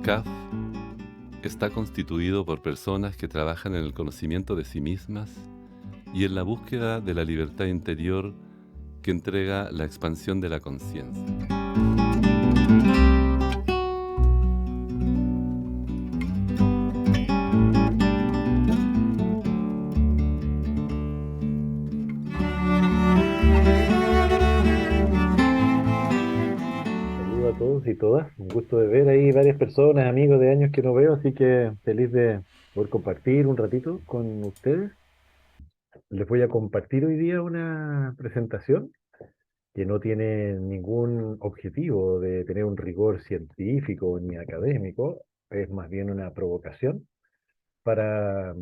CAF está constituido por personas que trabajan en el conocimiento de sí mismas y en la búsqueda de la libertad interior que entrega la expansión de la conciencia. Saludos a todos y todas. Un gusto de ver ahí varias personas, amigos de años que no veo, así que feliz de poder compartir un ratito con ustedes. Les voy a compartir hoy día una presentación que no tiene ningún objetivo de tener un rigor científico ni académico, es más bien una provocación para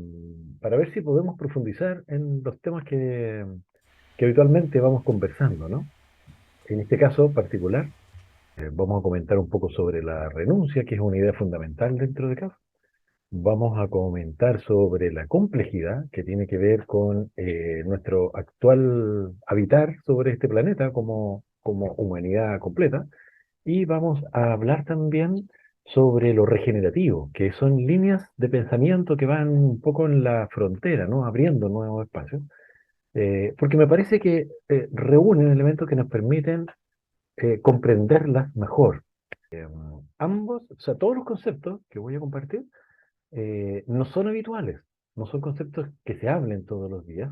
ver si podemos profundizar en los temas que habitualmente vamos conversando, ¿no? En este caso particular, vamos a comentar un poco sobre la renuncia, que es una idea fundamental dentro de CAF. Vamos a comentar sobre la complejidad que tiene que ver con nuestro actual habitar sobre este planeta como humanidad completa. Y vamos a hablar también sobre lo regenerativo, que son líneas de pensamiento que van un poco en la frontera, ¿no? Abriendo nuevos espacios. Porque me parece que reúnen elementos que nos permiten comprenderlas mejor. Ambos, o sea, todos los conceptos que voy a compartir no son habituales, no son conceptos que se hablen todos los días,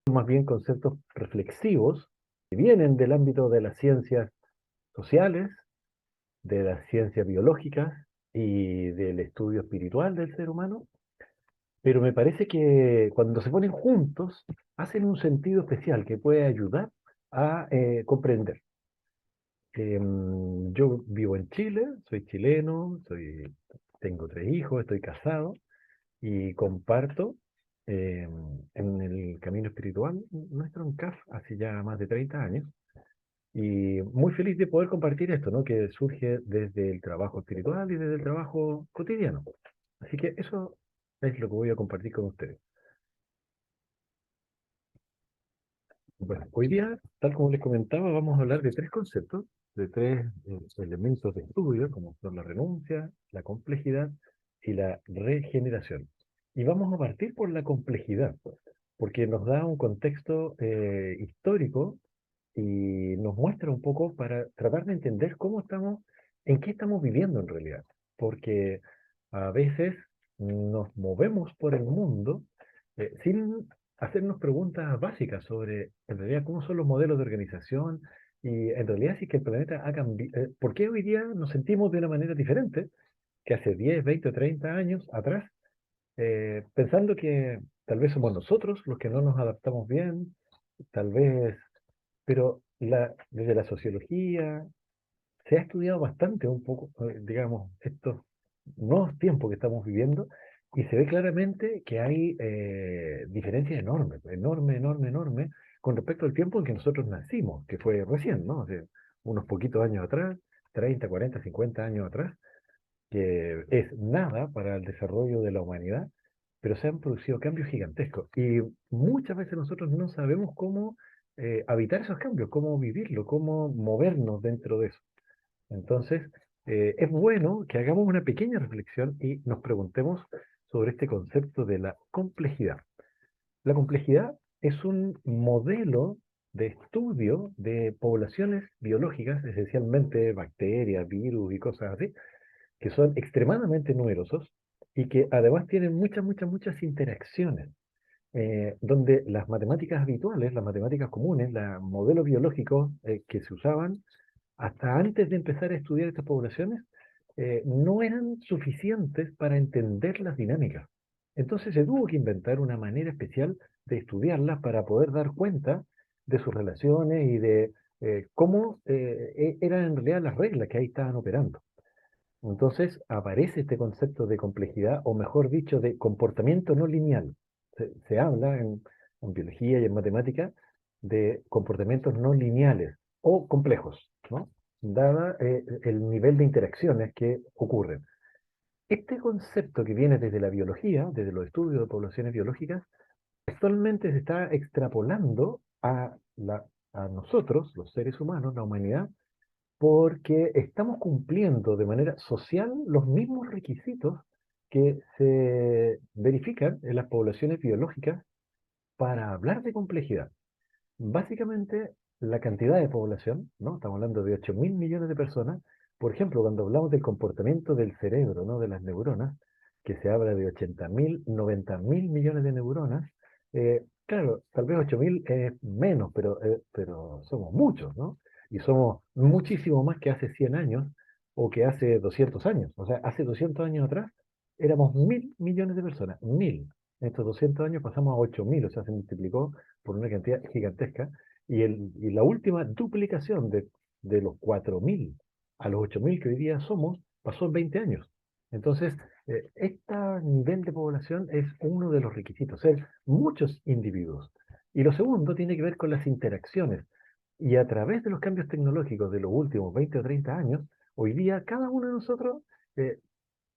son más bien conceptos reflexivos que vienen del ámbito de las ciencias sociales, de las ciencias biológicas y del estudio espiritual del ser humano, pero me parece que cuando se ponen juntos hacen un sentido especial que puede ayudar a comprender. Yo vivo en Chile, soy chileno, tengo 3 hijos, estoy casado y comparto eh, en el camino espiritual nuestro en CAF hace ya más de 30 años y muy feliz de poder compartir esto, ¿no? Que surge desde el trabajo espiritual y desde el trabajo cotidiano. Así que eso es lo que voy a compartir con ustedes. Bueno, hoy día, tal como les comentaba, vamos a hablar de 3 conceptos, de 3 elementos de estudio, como son la renuncia, la complejidad y la regeneración. Y vamos a partir por la complejidad, porque nos da un contexto histórico y nos muestra un poco para tratar de entender cómo estamos, en qué estamos viviendo en realidad. Porque a veces nos movemos por el mundo sin hacernos preguntas básicas sobre, en realidad, cómo son los modelos de organización y, en realidad, si es que el planeta ha cambiado. ¿Por qué hoy día nos sentimos de una manera diferente que hace 10, 20 o 30 años atrás? Pensando que tal vez somos nosotros los que no nos adaptamos bien, tal vez, pero desde la sociología se ha estudiado bastante un poco, digamos, estos nuevos tiempos que estamos viviendo y se ve claramente que hay diferencias enormes, enorme, con respecto al tiempo en que nosotros nacimos, que fue recién, ¿no? Hace unos poquitos años atrás, 30, 40, 50 años atrás, que es nada para el desarrollo de la humanidad, pero se han producido cambios gigantescos y muchas veces nosotros no sabemos cómo habitar esos cambios, cómo vivirlo, cómo movernos dentro de eso. Entonces, es bueno que hagamos una pequeña reflexión y nos preguntemos sobre este concepto de la complejidad. La complejidad es un modelo de estudio de poblaciones biológicas, esencialmente bacterias, virus y cosas así, que son extremadamente numerosos y que además tienen muchas interacciones, donde las matemáticas habituales, las matemáticas comunes, los modelos biológicos que se usaban hasta antes de empezar a estudiar estas poblaciones, no eran suficientes para entender las dinámicas. Entonces se tuvo que inventar una manera especial de estudiarlas para poder dar cuenta de sus relaciones y de cómo eran en realidad las reglas que ahí estaban operando. Entonces aparece este concepto de complejidad, o mejor dicho, de comportamiento no lineal. Se habla en biología y en matemática de comportamientos no lineales o complejos, ¿no? Dada el nivel de interacciones que ocurren. Este concepto que viene desde la biología, desde los estudios de poblaciones biológicas, actualmente se está extrapolando a nosotros, los seres humanos, la humanidad, porque estamos cumpliendo de manera social los mismos requisitos que se verifican en las poblaciones biológicas para hablar de complejidad. Básicamente, la cantidad de población, ¿no? Estamos hablando de 8.000 millones de personas. Por ejemplo, cuando hablamos del comportamiento del cerebro, ¿no? De las neuronas, que se habla de 80.000, 90.000 millones de neuronas, claro, tal vez 8.000 es menos, pero somos muchos, ¿no? Y somos muchísimo más que hace 100 años o que hace 200 años. O sea, hace 200 años atrás éramos 1.000 millones de personas, 1.000. En estos 200 años pasamos a 8.000, o sea, se multiplicó por una cantidad gigantesca. Y la última duplicación de los 4.000 a los 8.000 que hoy día somos pasó en 20 años. Entonces, este nivel de población es uno de los requisitos, ser muchos individuos. Y lo segundo tiene que ver con las interacciones. Y a través de los cambios tecnológicos de los últimos 20 o 30 años, hoy día cada uno de nosotros eh,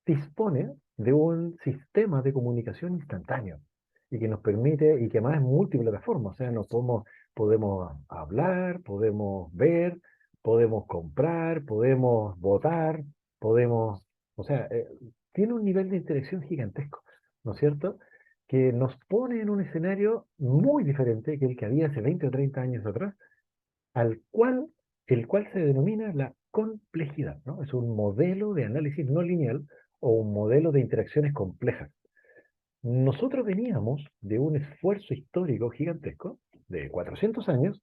dispone de un sistema de comunicación instantáneo y que nos permite, y que además es multiplataforma, o sea, podemos hablar, podemos ver, podemos comprar, podemos votar, podemos, o sea, tiene un nivel de interacción gigantesco, ¿no es cierto? Que nos pone en un escenario muy diferente que el que había hace 20 o 30 años atrás, al cual, el cual se denomina la complejidad, ¿no? Es un modelo de análisis no lineal o un modelo de interacciones complejas. Nosotros veníamos de un esfuerzo histórico gigantesco de 400 años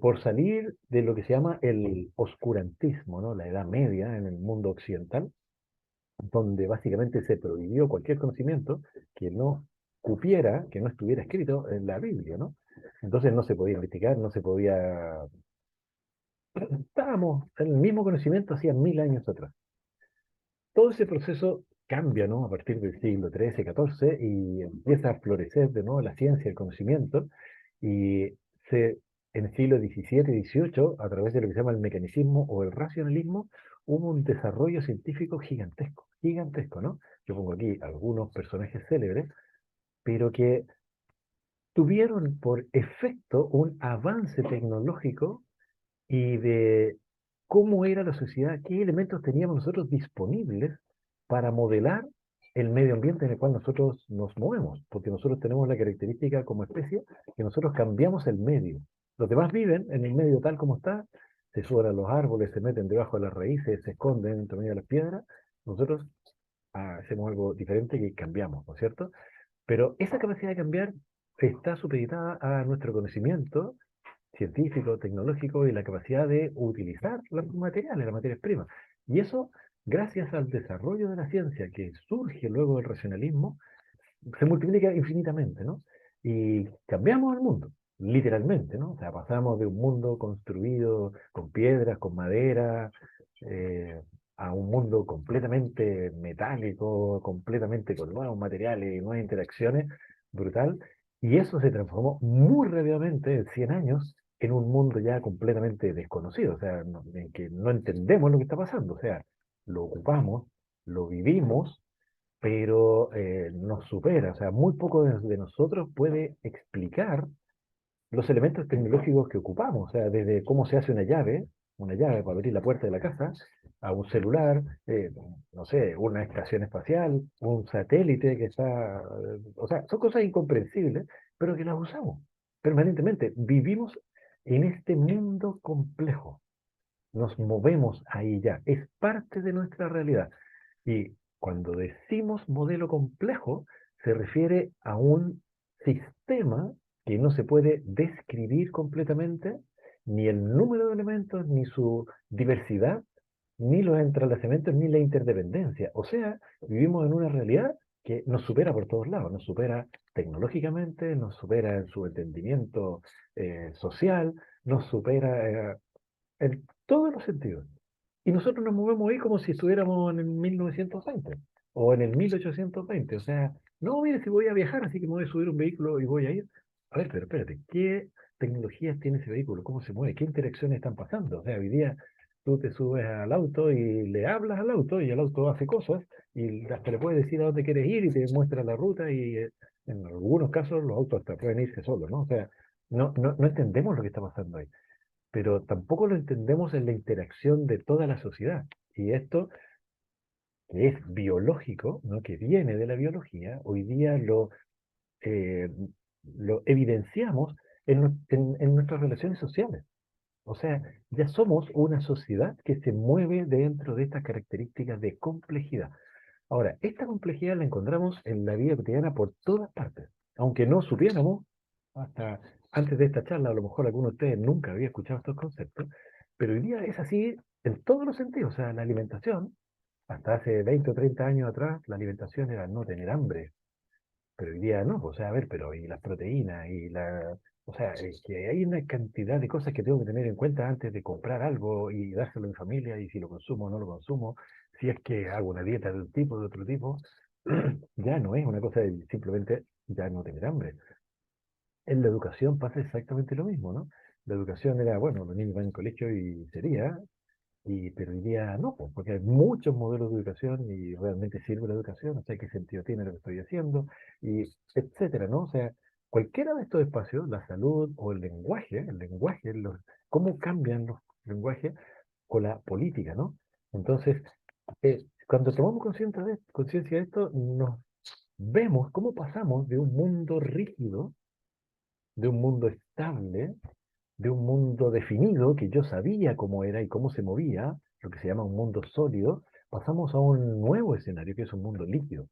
por salir de lo que se llama el oscurantismo, ¿no? La Edad Media en el mundo occidental, donde básicamente se prohibió cualquier conocimiento que no cupiera, que no estuviera escrito en la Biblia, ¿no? Entonces no se podía investigar, no se podía. Estábamos en el mismo conocimiento hacía 1.000 años atrás. Todo ese proceso cambia, ¿no? A partir del siglo XIII, XIV, y empieza a florecer de nuevo la ciencia, el conocimiento, y en el siglo XVII y XVIII, a través de lo que se llama el mecanicismo o el racionalismo, hubo un desarrollo científico gigantesco, gigantesco, ¿no? Yo pongo aquí algunos personajes célebres, pero que tuvieron por efecto un avance tecnológico y de cómo era la sociedad, qué elementos teníamos nosotros disponibles para modelar el medio ambiente en el cual nosotros nos movemos, porque nosotros tenemos la característica como especie que nosotros cambiamos el medio. Los demás viven en el medio tal como está, se suben a los árboles, se meten debajo de las raíces, se esconden entre medio de las piedras. Nosotros hacemos algo diferente que cambiamos, ¿no es cierto? Pero esa capacidad de cambiar está supeditada a nuestro conocimiento científico, tecnológico y la capacidad de utilizar los materiales, las materias primas. Y eso, gracias al desarrollo de la ciencia que surge luego del racionalismo, se multiplica infinitamente, ¿no? Y cambiamos el mundo, literalmente, ¿no? O sea, pasamos de un mundo construido con piedras, con madera, eh, a un mundo completamente metálico, completamente con nuevos materiales y nuevas interacciones, brutal. Y eso se transformó muy rápidamente, en 100 años, en un mundo ya completamente desconocido, o sea, en que no entendemos lo que está pasando, o sea, lo ocupamos, lo vivimos, pero nos supera, o sea, muy poco de nosotros puede explicar los elementos tecnológicos que ocupamos, o sea, desde cómo se hace una llave para abrir la puerta de la casa, a un celular, no sé, una estación espacial, un satélite que está, o sea, son cosas incomprensibles, pero que las usamos permanentemente. Vivimos en este mundo complejo, nos movemos ahí ya, es parte de nuestra realidad. Y cuando decimos modelo complejo, se refiere a un sistema que no se puede describir completamente, ni el número de elementos, ni su diversidad, ni los entrelazamientos, ni la interdependencia. O sea, vivimos en una realidad que nos supera por todos lados, nos supera tecnológicamente, nos supera en su entendimiento social, nos supera en todos los sentidos. Y nosotros nos movemos ahí como si estuviéramos en el 1920 o en el 1820. O sea, no, mire, si voy a viajar, así que me voy a subir un vehículo y voy a ir. A ver, pero espérate, ¿qué tecnologías tiene ese vehículo? ¿Cómo se mueve? ¿Qué interacciones están pasando? O sea, hoy día tú te subes al auto y le hablas al auto y el auto hace cosas y hasta le puedes decir a dónde quieres ir y te muestra la ruta y en algunos casos los autos hasta pueden irse solos, ¿no? O sea, no entendemos lo que está pasando ahí. pero tampoco lo entendemos en la interacción de toda la sociedad. Y esto, que es biológico, ¿no? Que viene de la biología, hoy día eh, lo evidenciamos en nuestras relaciones sociales. O sea, ya somos una sociedad que se mueve dentro de estas características de complejidad. Ahora, esta complejidad la encontramos en la vida cotidiana por todas partes. Aunque no supiéramos, hasta antes de esta charla, a lo mejor alguno de ustedes nunca había escuchado estos conceptos, pero hoy día es así en todos los sentidos. O sea, la alimentación, hasta hace 20 o 30 años atrás, la alimentación era no tener hambre, pero hoy día no, pues, o sea, a ver, pero y las proteínas y la... O sea, es que hay una cantidad de cosas que tengo que tener en cuenta antes de comprar algo y dárselo a mi familia y si lo consumo o no lo consumo, si es que hago una dieta de un tipo, de otro tipo, ya no es una cosa de simplemente ya no tener hambre. En la educación pasa exactamente lo mismo, ¿no? La educación era, bueno, los niños van al colegio y sería, pero hoy día no, pues, porque hay muchos modelos de educación y realmente sirve la educación, o sea, qué sentido tiene lo que estoy haciendo, y etcétera, ¿no? O sea, cualquiera de estos espacios, la salud o el lenguaje, cómo cambian los lenguajes con la política, ¿no? Entonces, cuando tomamos conciencia de esto, nos vemos cómo pasamos de un mundo rígido, de un mundo estable, de un mundo definido que yo sabía cómo era y cómo se movía, lo que se llama un mundo sólido, pasamos a un nuevo escenario que es un mundo líquido.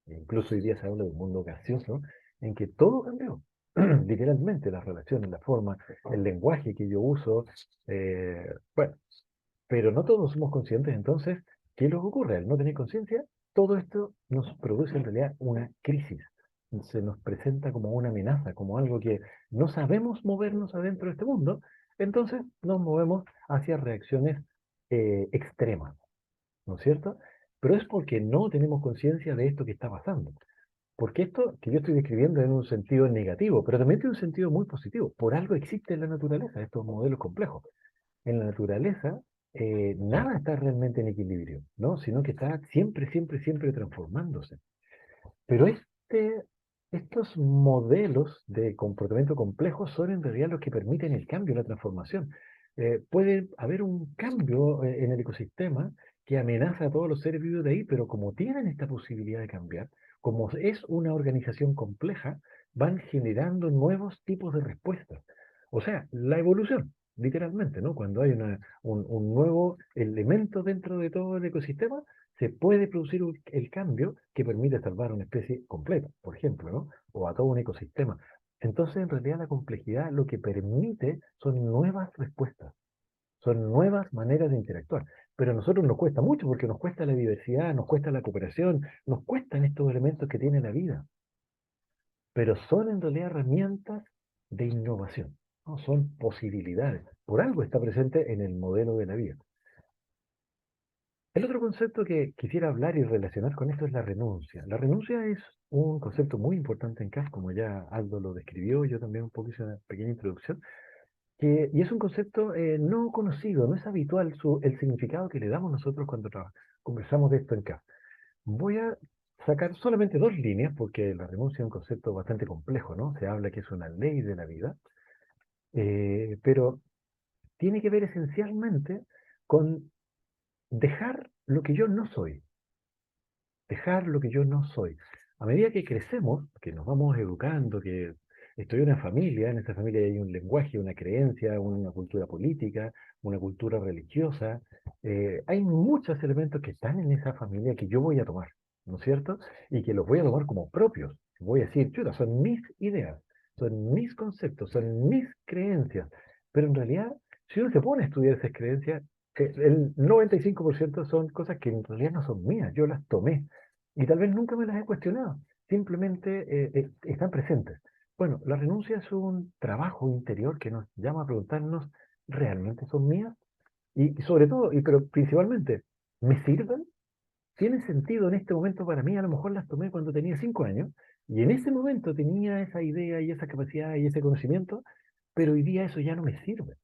E incluso hoy día se habla de un mundo gaseoso en que todo cambió. Literalmente, las relaciones, la forma, el lenguaje que yo uso. Bueno, pero no todos somos conscientes entonces qué es lo que ocurre. Al no tener conciencia, todo esto nos produce en realidad una crisis. Se nos presenta como una amenaza, como algo que no sabemos movernos adentro de este mundo, entonces nos movemos hacia reacciones extremas, ¿no es cierto? Pero es porque no tenemos conciencia de esto que está pasando. Porque esto que yo estoy describiendo en un sentido negativo, pero también tiene un sentido muy positivo. Por algo existe en la naturaleza estos modelos complejos. En la naturaleza, nada está realmente en equilibrio, ¿no? Sino que está siempre, siempre, siempre transformándose. Pero estos modelos de comportamiento complejo son en realidad los que permiten el cambio, la transformación. Puede haber un cambio en el ecosistema que amenaza a todos los seres vivos de ahí, pero como tienen esta posibilidad de cambiar, como es una organización compleja, van generando nuevos tipos de respuestas. O sea, la evolución, literalmente, ¿no? Cuando hay un nuevo elemento dentro de todo el ecosistema, se puede producir el cambio que permite salvar a una especie completa, por ejemplo, ¿no? O a todo un ecosistema. Entonces, en realidad, la complejidad lo que permite son nuevas respuestas, son nuevas maneras de interactuar. Pero a nosotros nos cuesta mucho porque nos cuesta la diversidad, nos cuesta la cooperación, nos cuestan estos elementos que tiene la vida. Pero son en realidad herramientas de innovación, ¿no? Son posibilidades. Por algo está presente en el modelo de la vida. El otro concepto que quisiera hablar y relacionar con esto es la renuncia. La renuncia es un concepto muy importante en CAF, como ya Aldo lo describió, yo también un poco hice una pequeña introducción, y es un concepto no conocido, no es habitual el significado que le damos nosotros cuando conversamos de esto en CAF. Voy a sacar solamente dos líneas, porque la renuncia es un concepto bastante complejo, ¿no? Se habla que es una ley de la vida, pero tiene que ver esencialmente con dejar lo que yo no soy. Dejar lo que yo no soy. A medida que crecemos, que nos vamos educando, que estoy en una familia, en esa familia hay un lenguaje, una creencia, una cultura política, una cultura religiosa, hay muchos elementos que están en esa familia que yo voy a tomar, ¿no es cierto? Y que los voy a tomar como propios. Voy a decir, chuta, son mis ideas, son mis conceptos, son mis creencias. Pero en realidad, si uno se pone a estudiar esas creencias, el 95% son cosas que en realidad no son mías, yo las tomé. Y tal vez nunca me las he cuestionado, simplemente están presentes. Bueno, la renuncia es un trabajo interior que nos llama a preguntarnos, ¿realmente son mías? Y sobre todo, pero principalmente, ¿me sirven? ¿Tienen sentido en este momento para mí? A lo mejor las tomé cuando tenía 5 años y en ese momento tenía esa idea y esa capacidad y ese conocimiento, pero hoy día eso ya no me sirve,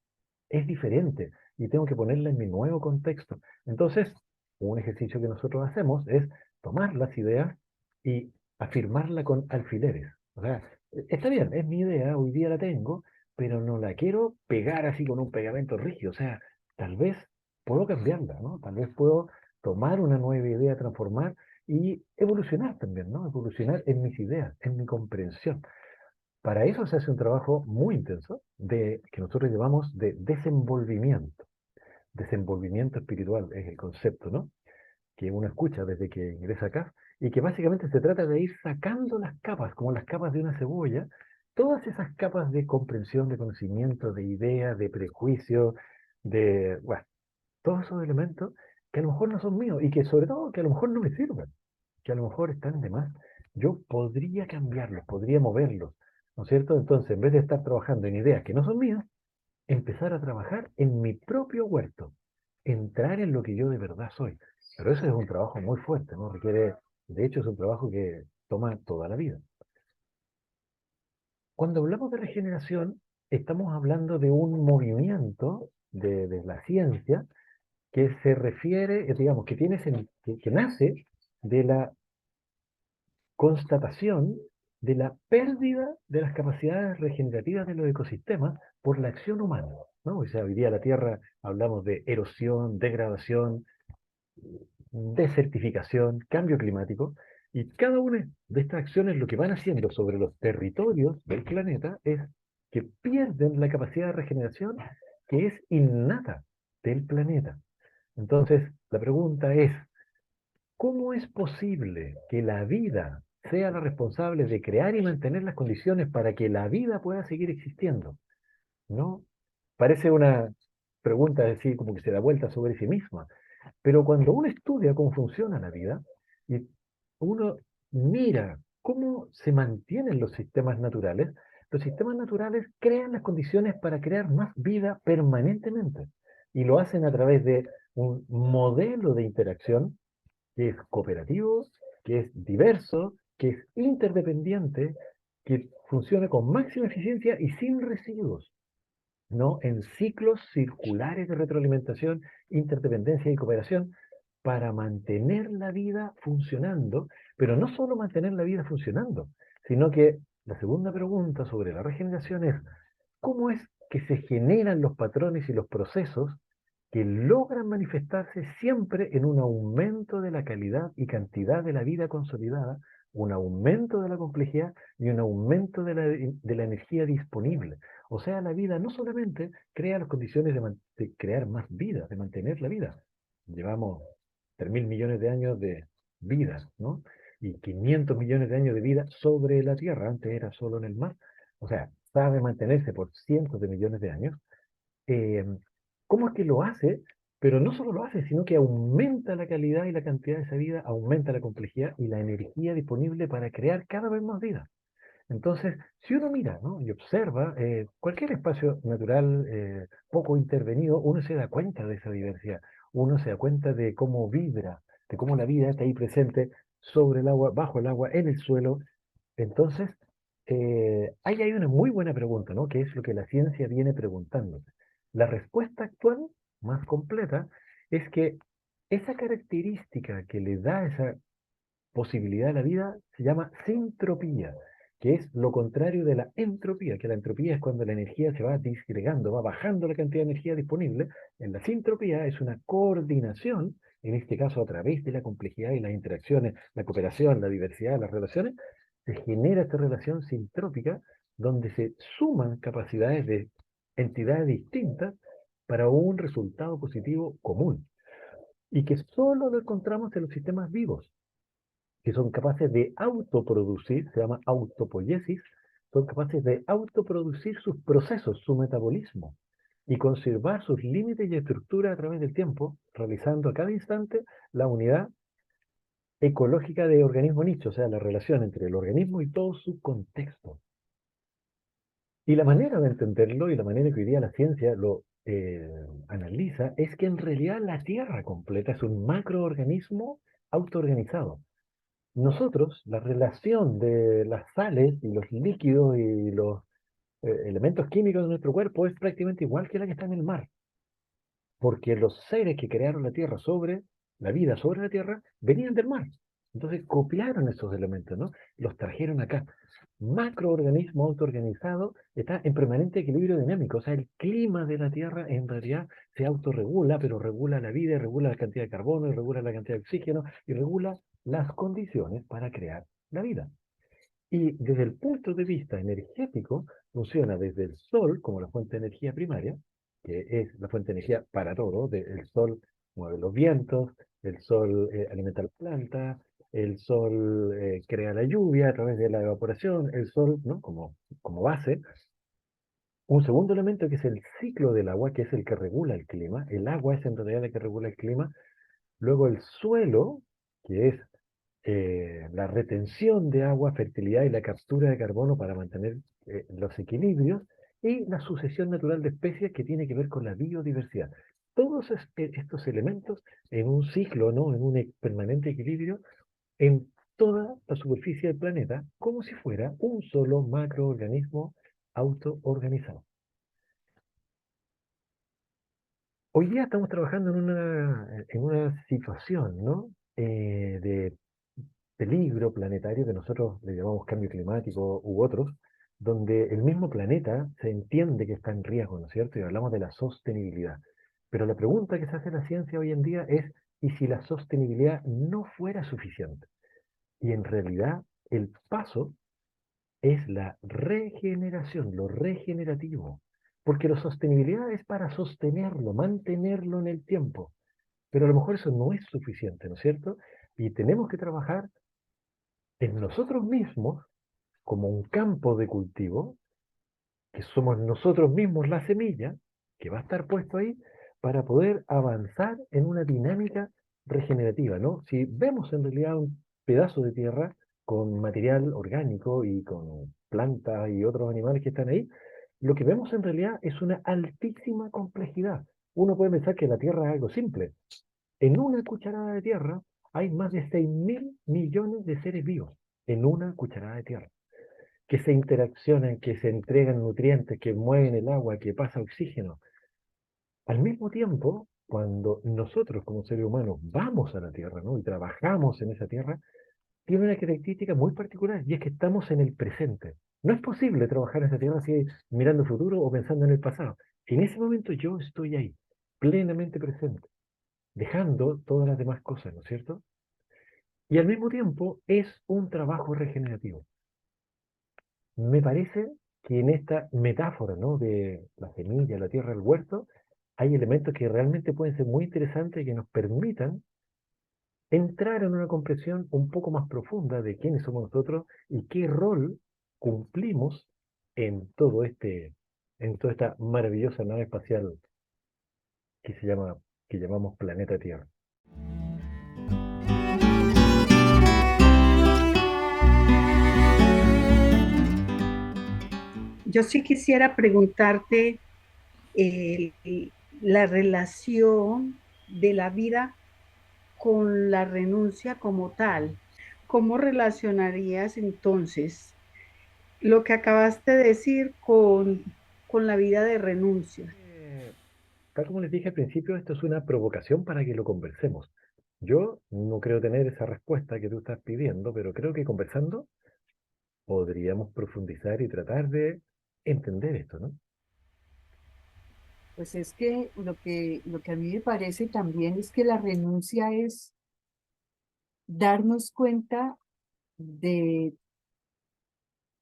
es diferente y tengo que ponerla en mi nuevo contexto. Entonces, un ejercicio que nosotros hacemos es tomar las ideas y afirmarla con alfileres. O sea, está bien, es mi idea, hoy día la tengo, pero no la quiero pegar así con un pegamento rígido. O sea, tal vez puedo cambiarla, ¿no? Tal vez puedo tomar una nueva idea, transformar y evolucionar también, ¿no? Evolucionar en mis ideas, en mi comprensión. Para eso se hace un trabajo muy intenso que nosotros llamamos de desenvolvimiento. Desenvolvimiento espiritual es el concepto, ¿no? Que uno escucha desde que ingresa acá, y que básicamente se trata de ir sacando las capas, como las capas de una cebolla, todas esas capas de comprensión, de conocimiento, de ideas, de prejuicios, bueno, todos esos elementos que a lo mejor no son míos y que sobre todo que a lo mejor no me sirven, que a lo mejor están de más. Yo podría cambiarlos, podría moverlos, ¿no es cierto? Entonces, en vez de estar trabajando en ideas que no son mías, empezar a trabajar en mi propio huerto, entrar en lo que yo de verdad soy. Pero eso es un trabajo muy fuerte, ¿no? Requiere, de hecho, es un trabajo que toma toda la vida. Cuando hablamos de regeneración, estamos hablando de un movimiento de la ciencia que se refiere, digamos, que nace de la constatación de la pérdida de las capacidades regenerativas de los ecosistemas por la acción humana, ¿no? O sea, hoy día la Tierra hablamos de erosión, degradación, desertificación, cambio climático, y cada una de estas acciones lo que van haciendo sobre los territorios del planeta es que pierden la capacidad de regeneración que es innata del planeta. Entonces, la pregunta es, ¿cómo es posible que la vida sea la responsable de crear y mantener las condiciones para que la vida pueda seguir existiendo? ¿No? Parece una pregunta así como que se da vuelta sobre sí misma, pero cuando uno estudia cómo funciona la vida y uno mira cómo se mantienen los sistemas naturales crean las condiciones para crear más vida permanentemente y lo hacen a través de un modelo de interacción que es cooperativo, que es diverso, que es interdependiente, que funciona con máxima eficiencia y sin residuos, ¿no? En ciclos circulares de retroalimentación, interdependencia y cooperación para mantener la vida funcionando, pero no solo mantener la vida funcionando, sino que la segunda pregunta sobre la regeneración es, ¿cómo es que se generan los patrones y los procesos que logran manifestarse siempre en un aumento de la calidad y cantidad de la vida consolidada, un aumento de la complejidad y un aumento de la energía disponible? O sea, la vida no solamente crea las condiciones de crear más vida, de mantener la vida. Llevamos 3.000 millones de años de vida, ¿no? Y 500 millones de años de vida sobre la Tierra, antes era solo en el mar. O sea, sabe mantenerse por cientos de millones de años. eh, ¿Cómo es que lo hace? Pero no solo lo hace, sino que aumenta la calidad y la cantidad de esa vida, aumenta la complejidad y la energía disponible para crear cada vez más vida. Entonces, si uno mira, ¿no? Y observa cualquier espacio natural poco intervenido, uno se da cuenta de esa diversidad, uno se da cuenta de cómo vibra, de cómo la vida está ahí presente sobre el agua, bajo el agua, en el suelo. Entonces, ahí hay una muy buena pregunta, ¿no? Que es lo que la ciencia viene preguntándose. La respuesta actual, más completa, es que esa característica que le da esa posibilidad de la vida se llama sintropía, que es lo contrario de la entropía, que la entropía es cuando la energía se va disgregando, va bajando la cantidad de energía disponible. En la sintropía es una coordinación, en este caso a través de la complejidad y las interacciones, la cooperación, la diversidad, las relaciones, se genera esta relación sintrópica donde se suman capacidades de entidades distintas para un resultado positivo común y que solo lo encontramos en los sistemas vivos que son capaces de autoproducir, se llama autopoiesis, son capaces de autoproducir sus procesos, su metabolismo, y conservar sus límites y estructura a través del tiempo, realizando a cada instante la unidad ecológica de organismo nicho, o sea, la relación entre el organismo y todo su contexto. Y la manera de entenderlo y la manera que hoy día la ciencia lo analiza es que en realidad la Tierra completa es un macroorganismo autoorganizado. Nosotros, la relación de las sales y los líquidos y los elementos químicos de nuestro cuerpo es prácticamente igual que la que está en el mar, porque los seres que crearon la Tierra sobre la vida sobre la Tierra venían del mar. Entonces copiaron esos elementos, ¿no? Los trajeron acá. Macroorganismo autoorganizado está en permanente equilibrio dinámico. O sea, el clima de la Tierra en realidad se autorregula, pero regula la vida, regula la cantidad de carbono, y regula la cantidad de oxígeno, y regula las condiciones para crear la vida. Y desde el punto de vista energético, funciona desde el Sol como la fuente de energía primaria, que es la fuente de energía para todo. El Sol mueve los vientos, el Sol alimenta las plantas, el Sol crea la lluvia a través de la evaporación, el Sol, ¿no? Como base. Un segundo elemento que es el ciclo del agua, que es el que regula el clima. El agua es en realidad el que regula el clima. Luego el suelo, que es la retención de agua, fertilidad y la captura de carbono para mantener los equilibrios, y la sucesión natural de especies que tiene que ver con la biodiversidad. Todos estos elementos en un ciclo, ¿no? En un permanente equilibrio en toda la superficie del planeta, como si fuera un solo macroorganismo autoorganizado. Hoy día estamos trabajando en una situación, ¿no? De peligro planetario que nosotros le llamamos cambio climático u otros, donde el mismo planeta se entiende que está en riesgo, ¿no es cierto? Y hablamos de la sostenibilidad. Pero la pregunta que se hace la ciencia hoy en día es, ¿y si la sostenibilidad no fuera suficiente? Y en realidad el paso es la regeneración, lo regenerativo. Porque la sostenibilidad es para sostenerlo, mantenerlo en el tiempo. Pero a lo mejor eso no es suficiente, ¿no es cierto? Y tenemos que trabajar en nosotros mismos como un campo de cultivo, que somos nosotros mismos la semilla, que va a estar puesto ahí, para poder avanzar en una dinámica regenerativa, ¿no? Si vemos en realidad un pedazo de tierra con material orgánico y con plantas y otros animales que están ahí, lo que vemos en realidad es una altísima complejidad. Uno puede pensar que la tierra es algo simple. En una cucharada de tierra hay más de 6.000 millones de seres vivos en una cucharada de tierra que se interaccionan, que se entregan nutrientes, que mueven el agua, que pasa oxígeno. Al mismo tiempo, cuando nosotros como seres humanos vamos a la Tierra, ¿no? Y trabajamos en esa Tierra, tiene una característica muy particular y es que estamos en el presente. No es posible trabajar en esa Tierra así mirando el futuro o pensando en el pasado. En ese momento yo estoy ahí, plenamente presente, dejando todas las demás cosas, ¿no es cierto? Y al mismo tiempo es un trabajo regenerativo. Me parece que en esta metáfora, ¿no? De la semilla, la tierra, el huerto, hay elementos que realmente pueden ser muy interesantes y que nos permitan entrar en una comprensión un poco más profunda de quiénes somos nosotros y qué rol cumplimos en toda esta maravillosa nave espacial que que llamamos planeta Tierra. Yo sí quisiera preguntarte la relación de la vida con la renuncia como tal. ¿Cómo relacionarías entonces lo que acabaste de decir con la vida de renuncia? Tal como les dije al principio, esto es una provocación para que lo conversemos. Yo no creo tener esa respuesta que tú estás pidiendo, pero creo que conversando podríamos profundizar y tratar de entender esto, ¿no? Pues es que lo que a mí me parece también es que la renuncia es darnos cuenta de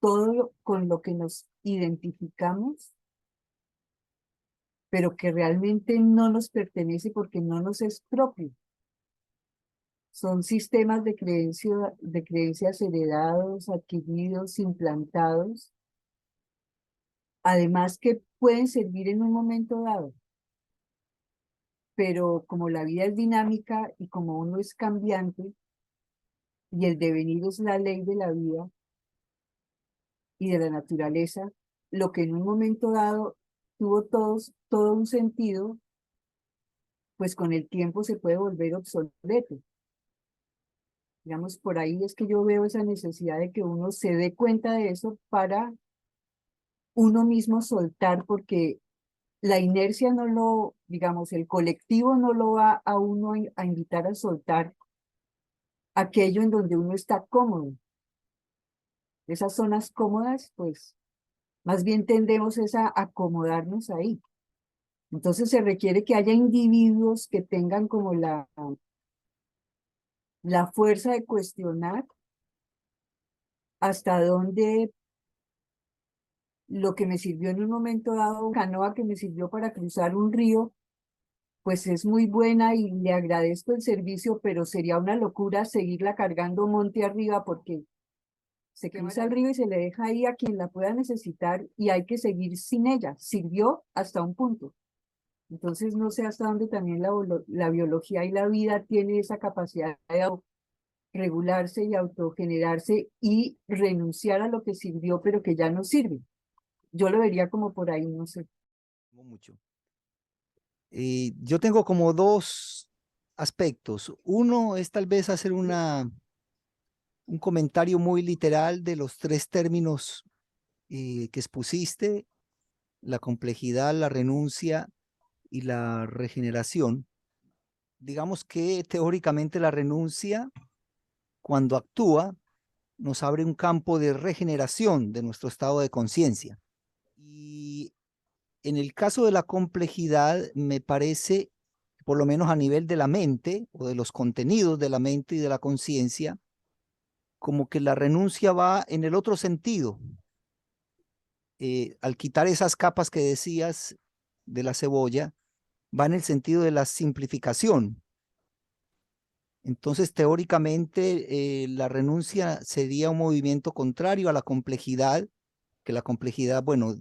todo con lo que nos identificamos, pero que realmente no nos pertenece porque no nos es propio. Son sistemas de creencias heredados, adquiridos, implantados, además que pueden servir en un momento dado, pero como la vida es dinámica y como uno es cambiante y el devenir es la ley de la vida y de la naturaleza, lo que en un momento dado tuvo todo un sentido, pues con el tiempo se puede volver obsoleto. Digamos, por ahí es que yo veo esa necesidad de que uno se dé cuenta de eso para uno mismo soltar, porque la inercia no digamos, el colectivo no lo va a uno a invitar a soltar, aquello en donde uno está cómodo. Esas zonas cómodas, pues más bien tendemos es a acomodarnos ahí. Entonces se requiere que haya individuos que tengan como la fuerza de cuestionar hasta dónde lo que me sirvió en un momento dado, canoa que me sirvió para cruzar un río, pues es muy buena y le agradezco el servicio, pero sería una locura seguirla cargando monte arriba porque se cruza el río y se le deja ahí a quien la pueda necesitar y hay que seguir sin ella. Sirvió hasta un punto. Entonces no sé hasta dónde también la biología y la vida tiene esa capacidad de regularse y autogenerarse y renunciar a lo que sirvió pero que ya no sirve. Yo lo vería como por ahí, no sé. Mucho. Yo tengo como dos aspectos. Uno es tal vez hacer un comentario muy literal de los tres términos que expusiste: la complejidad, la renuncia y la regeneración. Digamos que teóricamente la renuncia, cuando actúa, nos abre un campo de regeneración de nuestro estado de conciencia. Y en el caso de la complejidad, me parece, por lo menos a nivel de la mente o de los contenidos de la mente y de la conciencia, como que la renuncia va en el otro sentido. Al quitar esas capas que decías de la cebolla, va en el sentido de la simplificación. Entonces, teóricamente, la renuncia sería un movimiento contrario a la complejidad, que la complejidad, bueno,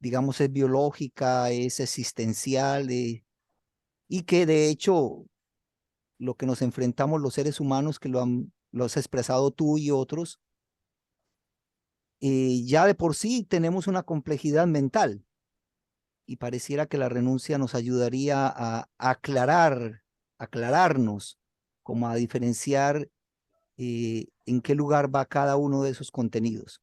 digamos, es biológica, es existencial, y que de hecho lo que nos enfrentamos los seres humanos, que lo has expresado tú y otros, ya de por sí tenemos una complejidad mental y pareciera que la renuncia nos ayudaría a aclararnos, como a diferenciar en qué lugar va cada uno de esos contenidos.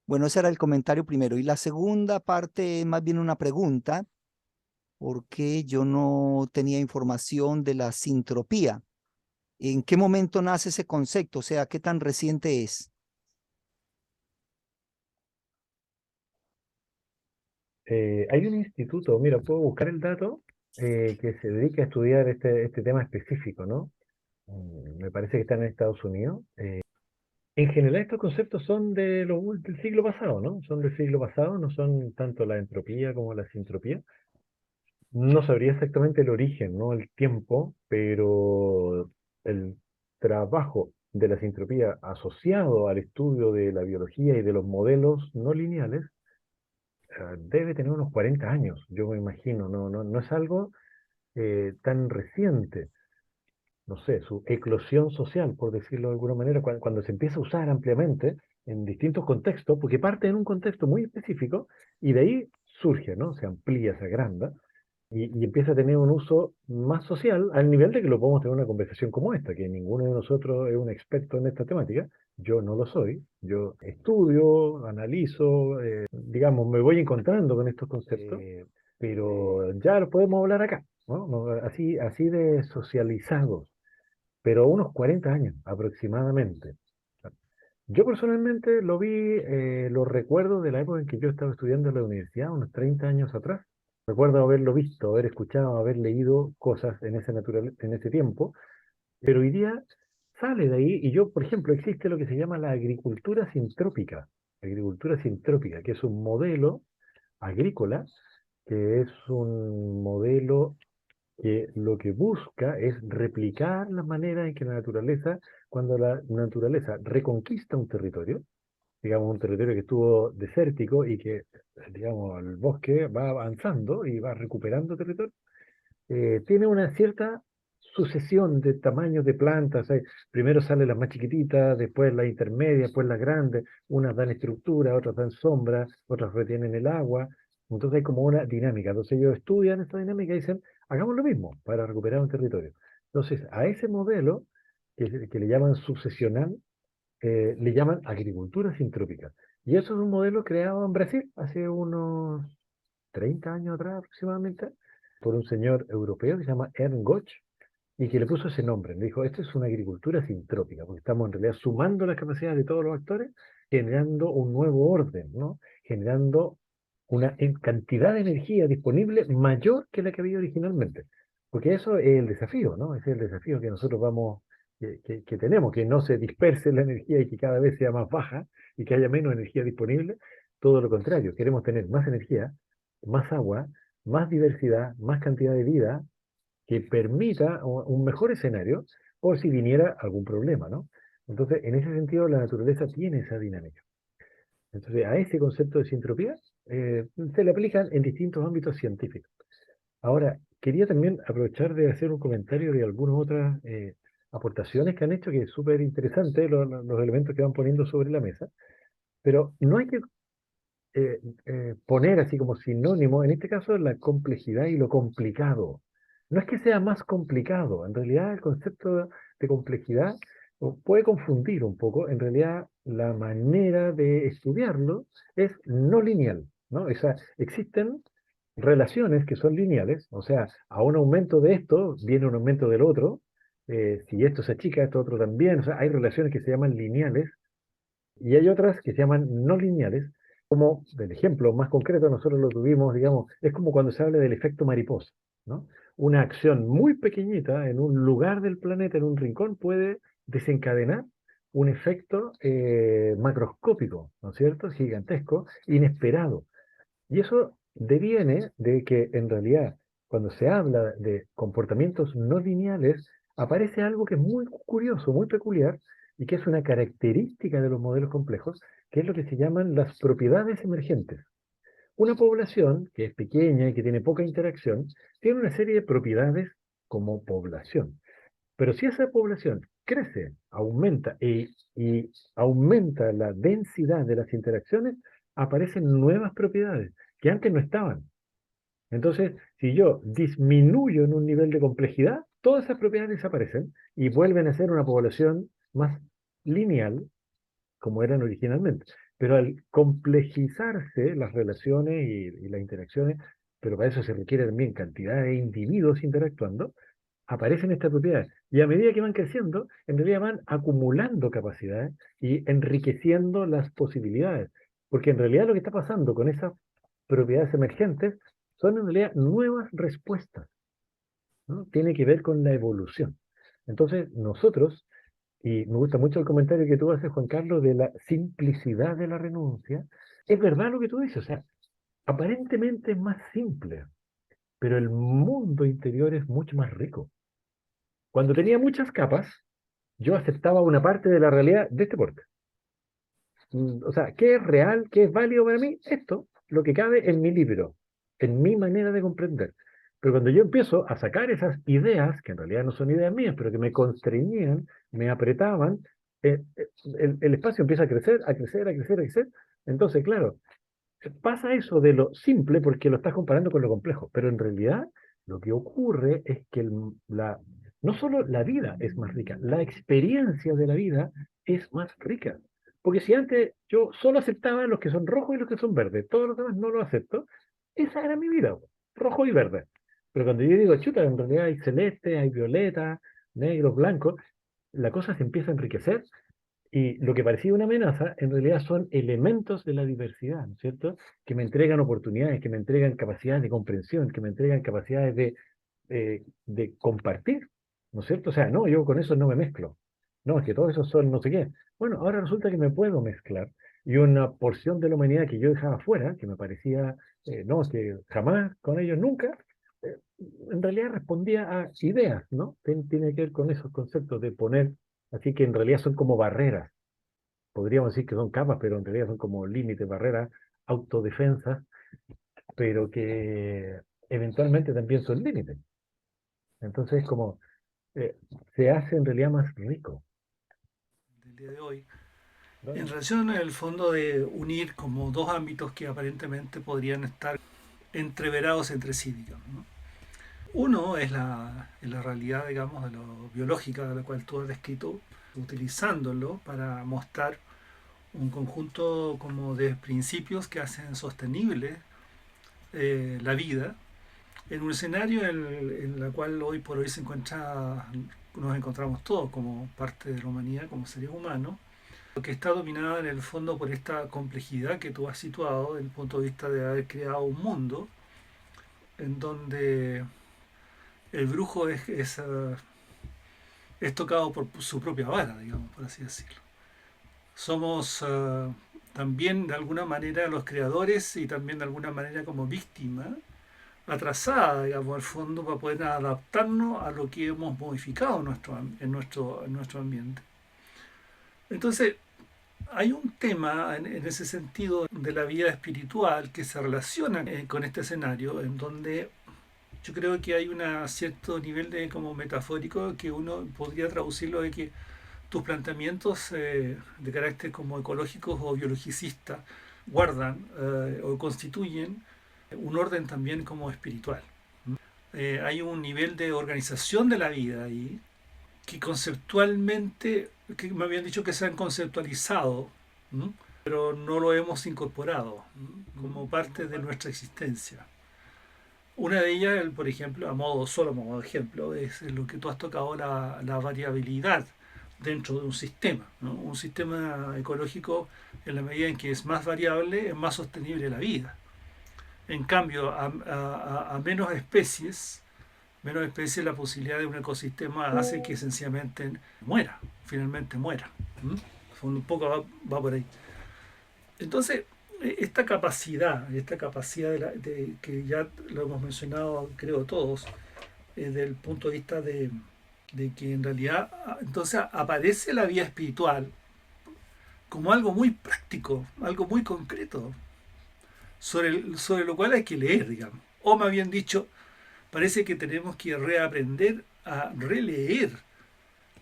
Bueno, ese era el comentario primero. Y la segunda parte es más bien una pregunta, porque yo no tenía información de la sintropía. ¿En qué momento nace ese concepto? O sea, ¿qué tan reciente es? Hay un instituto, mira, puedo buscar el dato, que se dedica a estudiar este tema específico, ¿no? Me parece que está en Estados Unidos. En general estos conceptos son del siglo pasado, ¿no? Son del siglo pasado, no son tanto la entropía como la sintropía. No sabría exactamente el origen, ¿no? El tiempo, pero el trabajo de la sintropía asociado al estudio de la biología y de los modelos no lineales debe tener unos 40 años, yo me imagino, no es algo tan reciente. No sé, su eclosión social, por decirlo de alguna manera, cuando se empieza a usar ampliamente en distintos contextos, porque parte en un contexto muy específico y de ahí surge, ¿no? Se amplía, se agranda y empieza a tener un uso más social al nivel de que lo podemos tener una conversación como esta, que ninguno de nosotros es un experto en esta temática. Yo no lo soy, yo estudio, analizo, digamos, me voy encontrando con estos conceptos, pero ya lo podemos hablar acá, ¿no? Así de socializados, pero unos 40 años aproximadamente. Yo personalmente lo vi, lo recuerdo de la época en que yo estaba estudiando en la universidad, unos 30 años atrás. Recuerdo haberlo visto, haber escuchado, haber leído cosas en ese tiempo, pero hoy día sale de ahí y yo, por ejemplo, existe lo que se llama la agricultura sintrópica, que es un modelo agrícola, que es un modelo que lo que busca es replicar la manera en que la naturaleza, cuando la naturaleza reconquista un territorio, digamos un territorio que estuvo desértico y que, digamos, el bosque va avanzando y va recuperando territorio, tiene una cierta sucesión de tamaños de plantas. Primero salen las más chiquititas, después las intermedias, después las grandes, unas dan estructura, otras dan sombra, otras retienen el agua. Entonces hay como una dinámica. Entonces ellos estudian esta dinámica y dicen, hagamos lo mismo para recuperar un territorio. Entonces a ese modelo, que le llaman sucesional, le llaman agricultura sintrópica. Y eso es un modelo creado en Brasil hace unos 30 años atrás aproximadamente, por un señor europeo que se llama Ernst Götz, y que le puso ese nombre. Le dijo, esto es una agricultura sintrópica, porque estamos en realidad sumando las capacidades de todos los actores, generando un nuevo orden, ¿no? Generando una cantidad de energía disponible mayor que la que había originalmente. Porque eso es el desafío, ¿no? Ese es el desafío que nosotros vamos, que tenemos, que no se disperse la energía y que cada vez sea más baja y que haya menos energía disponible. Todo lo contrario, queremos tener más energía, más agua, más diversidad, más cantidad de vida, que permita un mejor escenario por si viniera algún problema, ¿no? Entonces, en ese sentido, la naturaleza tiene esa dinámica. Entonces, a ese concepto de sintropía se le aplican en distintos ámbitos científicos. Ahora, quería también aprovechar de hacer un comentario de algunas otras aportaciones que han hecho, que es súper interesante, los elementos que van poniendo sobre la mesa, pero no hay que poner así como sinónimo, en este caso, la complejidad y lo complicado. No es que sea más complicado, en realidad el concepto de complejidad puede confundir un poco, en realidad la manera de estudiarlo es no lineal, ¿no? O sea, existen relaciones que son lineales, o sea, a un aumento de esto viene un aumento del otro, si esto se achica, esto otro también, o sea, hay relaciones que se llaman lineales y hay otras que se llaman no lineales, como del ejemplo más concreto nosotros lo tuvimos, digamos, es como cuando se habla del efecto mariposa, ¿no? Una acción muy pequeñita en un lugar del planeta, en un rincón, puede desencadenar un efecto macroscópico, ¿no es cierto? Gigantesco, inesperado. Y eso deviene de que en realidad cuando se habla de comportamientos no lineales, aparece algo que es muy curioso, muy peculiar, y que es una característica de los modelos complejos, que es lo que se llaman las propiedades emergentes. Una población que es pequeña y que tiene poca interacción, tiene una serie de propiedades como población. Pero si esa población crece, aumenta y aumenta la densidad de las interacciones, aparecen nuevas propiedades que antes no estaban. Entonces, si yo disminuyo en un nivel de complejidad, todas esas propiedades desaparecen y vuelven a ser una población más lineal como eran originalmente. Pero al complejizarse las relaciones y las interacciones, pero para eso se requiere también cantidad de individuos interactuando, aparecen estas propiedades. Y a medida que van creciendo, en realidad van acumulando capacidades y enriqueciendo las posibilidades. Porque en realidad lo que está pasando con esas propiedades emergentes son en realidad nuevas respuestas, ¿no? Tiene que ver con la evolución. Entonces, nosotros, y me gusta mucho el comentario que tú haces, Juan Carlos, de la simplicidad de la renuncia, es verdad lo que tú dices, o sea, aparentemente es más simple, pero el mundo interior es mucho más rico. Cuando tenía muchas capas, yo aceptaba una parte de la realidad de este porte. O sea, ¿qué es real? ¿Qué es válido para mí? Esto, lo que cabe en mi libro, en mi manera de comprender. Pero cuando yo empiezo a sacar esas ideas, que en realidad no son ideas mías, pero que me constreñían, me apretaban, el espacio empieza a crecer, a crecer, a crecer, a crecer. Entonces, claro, pasa eso de lo simple porque lo estás comparando con lo complejo, pero en realidad lo que ocurre es que no solo la vida es más rica, la experiencia de la vida es más rica. Porque si antes yo solo aceptaba los que son rojos y los que son verdes, todos los demás no los acepto, esa era mi vida, rojo y verde. Pero cuando yo digo, chuta, en realidad hay celeste, hay violeta, negros, blancos, la cosa se empieza a enriquecer y lo que parecía una amenaza, en realidad son elementos de la diversidad, ¿no es cierto? Que me entregan oportunidades, que me entregan capacidades de comprensión, que me entregan capacidades de compartir, ¿no es cierto? O sea, no, yo con eso no me mezclo. No, es que todos esos son no sé qué. Bueno, ahora resulta que me puedo mezclar. Y una porción de la humanidad que yo dejaba fuera, que me parecía, no, que jamás con ellos nunca, eh, en realidad respondía a ideas, ¿no? Tiene que ver con esos conceptos de poner, así que en realidad son como barreras, podríamos decir que son capas, pero en realidad son como límites, barreras, autodefensas, pero que eventualmente también son límites. Entonces, como eh, se hace en realidad más rico, Del día de hoy, ¿no? en relación en el fondo de unir como dos ámbitos que aparentemente podrían estar entreverados entre sí, digamos, ¿no? Uno es la realidad, digamos, de lo biológica de la cual tú has descrito, utilizándolo para mostrar un conjunto como de principios que hacen sostenible la vida en un escenario en el cual hoy por hoy nos encontramos todos como parte de la humanidad, como seres humanos, que está dominada en el fondo por esta complejidad que tú has situado desde el punto de vista de haber creado un mundo en donde el brujo es tocado por su propia vara, digamos, por así decirlo. Somos también de alguna manera los creadores y también de alguna manera como víctima atrasada, digamos, al fondo, para poder adaptarnos a lo que hemos modificado en nuestro ambiente. Entonces, hay un tema en ese sentido de la vida espiritual que se relaciona con este escenario, en donde yo creo que hay un cierto nivel de como metafórico que uno podría traducirlo de que tus planteamientos de carácter como ecológicos o biologicistas guardan o constituyen un orden también como espiritual. Hay un nivel de organización de la vida ahí que conceptualmente, que me habían dicho que se han conceptualizado, ¿no? Pero no lo hemos incorporado como parte de nuestra existencia. Una de ellas, por ejemplo, solo a modo de ejemplo, es lo que tú has tocado, la variabilidad dentro de un sistema, ¿no? Un sistema ecológico, en la medida en que es más variable, es más sostenible la vida. En cambio, a menos especies, la posibilidad de un ecosistema hace que sencillamente finalmente muera. Un poco va por ahí. Entonces, esta capacidad que ya lo hemos mencionado, creo todos, desde el punto de vista de que en realidad entonces aparece la vida espiritual como algo muy práctico, algo muy concreto, sobre lo cual hay que leer, digamos. O más bien dicho, parece que tenemos que reaprender a releer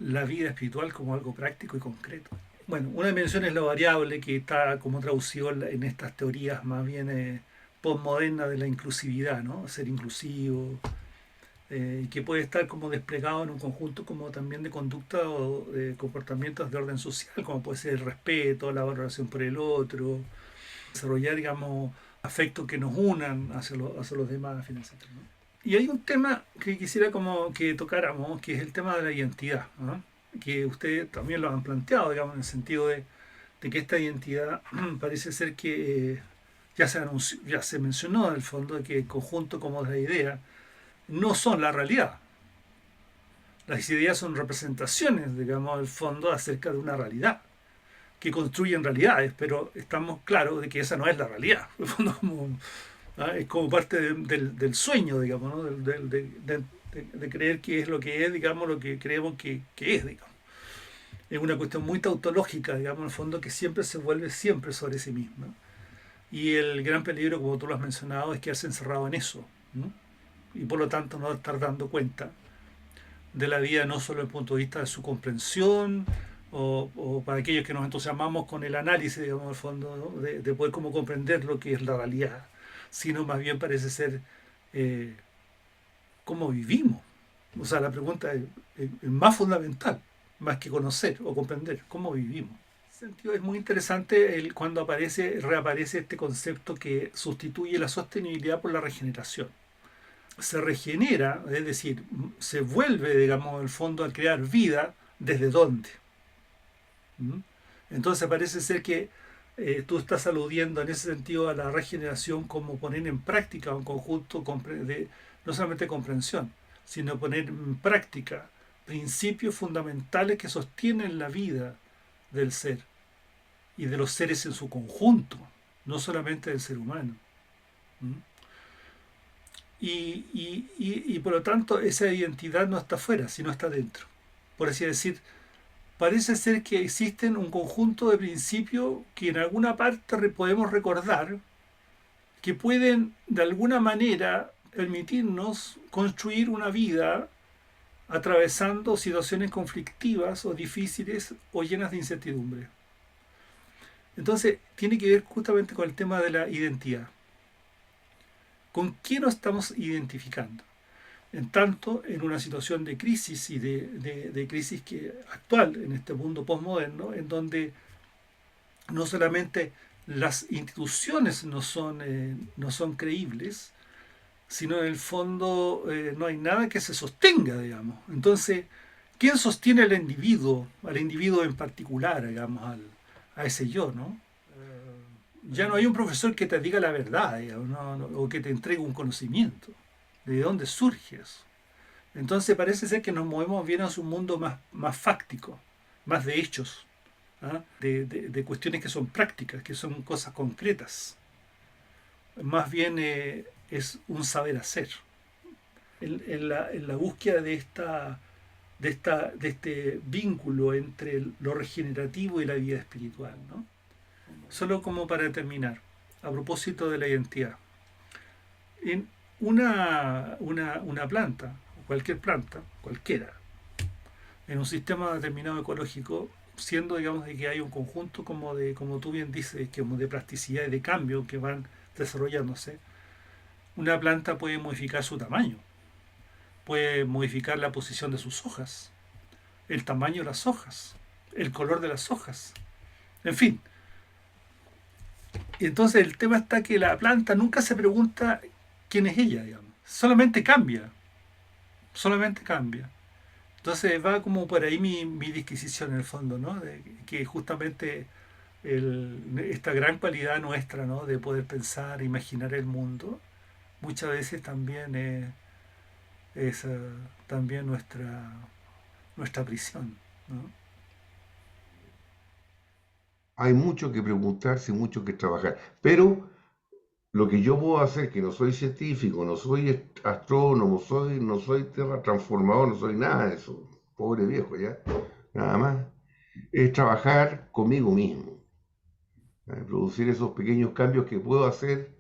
la vida espiritual como algo práctico y concreto. Bueno, una dimensión es la variable, que está como traducido en estas teorías más bien postmodernas de la inclusividad, ¿no? Ser inclusivo, que puede estar como desplegado en un conjunto como también de conducta o de comportamientos de orden social, como puede ser el respeto, la valoración por el otro, desarrollar, digamos, afectos que nos unan hacia los demás, etc., ¿no? Y hay un tema que quisiera como que tocáramos, que es el tema de la identidad, ¿no? Que ustedes también lo han planteado, digamos, en el sentido de que esta identidad parece ser que ya se mencionó en el fondo, de que el conjunto como de ideas no son la realidad. Las ideas son representaciones, digamos, del fondo acerca de una realidad, que construyen realidades, pero estamos claros de que esa no es la realidad. En el fondo, es como parte del sueño, digamos, ¿no? De creer que es lo que es, digamos, lo que creemos que es, digamos. Es una cuestión muy tautológica, digamos, en el fondo, que siempre se vuelve siempre sobre sí misma. Y el gran peligro, como tú lo has mencionado, es quedarse encerrado en eso, ¿no? Y por lo tanto no estar dando cuenta de la vida, no solo desde el punto de vista de su comprensión, o para aquellos que nos entusiasmamos con el análisis, digamos, al fondo, ¿no? de poder como comprender lo que es la realidad, sino más bien parece ser cómo vivimos. O sea, la pregunta es más fundamental, más que conocer o comprender, cómo vivimos. En ese sentido es muy interesante cuando reaparece este concepto que sustituye la sostenibilidad por la regeneración. Se regenera, es decir, se vuelve, digamos, al fondo a crear vida, ¿desde dónde? Entonces parece ser que tú estás aludiendo en ese sentido a la regeneración como poner en práctica un conjunto de no solamente comprensión, sino poner en práctica principios fundamentales que sostienen la vida del ser y de los seres en su conjunto, no solamente del ser humano. Y por lo tanto esa identidad no está afuera, sino está dentro. Por así decir, parece ser que existen un conjunto de principios que en alguna parte podemos recordar, que pueden de alguna manera permitirnos construir una vida atravesando situaciones conflictivas o difíciles o llenas de incertidumbre. Entonces, tiene que ver justamente con el tema de la identidad. ¿Con qué nos estamos identificando? En tanto, en una situación de crisis y de crisis actual en este mundo postmoderno, en donde no solamente las instituciones no son creíbles, sino en el fondo no hay nada que se sostenga, digamos. Entonces, ¿quién sostiene al individuo en particular, digamos, a ese yo, ¿no? Ya no hay un profesor que te diga la verdad, digamos, o que te entregue un conocimiento. ¿De dónde surge eso? Entonces parece ser que nos movemos bien hacia un mundo más fáctico, más de hechos, ¿ah? De cuestiones que son prácticas, que son cosas concretas. Más bien es un saber hacer. En la búsqueda de este vínculo entre lo regenerativo y la vida espiritual, ¿no? Solo como para terminar, a propósito de la identidad. En una planta, cualquier planta, cualquiera, en un sistema determinado ecológico, siendo, digamos, de que hay un conjunto como tú bien dices, como de plasticidad y de cambio que van desarrollándose, una planta puede modificar su tamaño, puede modificar la posición de sus hojas, el tamaño de las hojas, el color de las hojas, en fin. Y entonces el tema está que la planta nunca se pregunta quién es ella, digamos. Solamente cambia. Entonces va como por ahí mi disquisición en el fondo, ¿no? De que justamente esta gran cualidad nuestra, ¿no? De poder pensar, imaginar el mundo, muchas veces también es también nuestra prisión, ¿no? Hay mucho que preguntarse y mucho que trabajar. Pero lo que yo puedo hacer, que no soy científico, no soy astrónomo, no soy transformador, no soy nada de eso, pobre viejo ya, nada más, es trabajar conmigo mismo, producir esos pequeños cambios que puedo hacer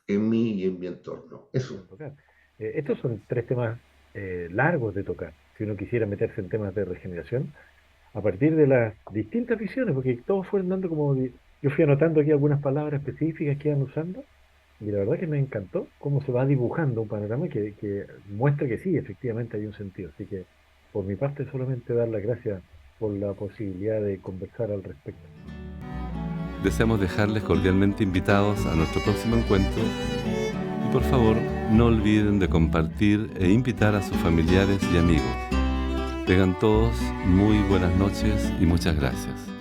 en mí y en mi entorno. Eso. Estos son tres temas largos de tocar, si uno quisiera meterse en temas de regeneración, a partir de las distintas visiones, porque todos fueron dando yo fui anotando aquí algunas palabras específicas que iban usando, y la verdad que me encantó cómo se va dibujando un panorama que muestra que sí, efectivamente hay un sentido. Así que por mi parte solamente dar las gracias por la posibilidad de conversar al respecto. Deseamos dejarles cordialmente invitados a nuestro próximo encuentro y por favor no olviden de compartir e invitar a sus familiares y amigos. Tengan todos muy buenas noches y muchas gracias.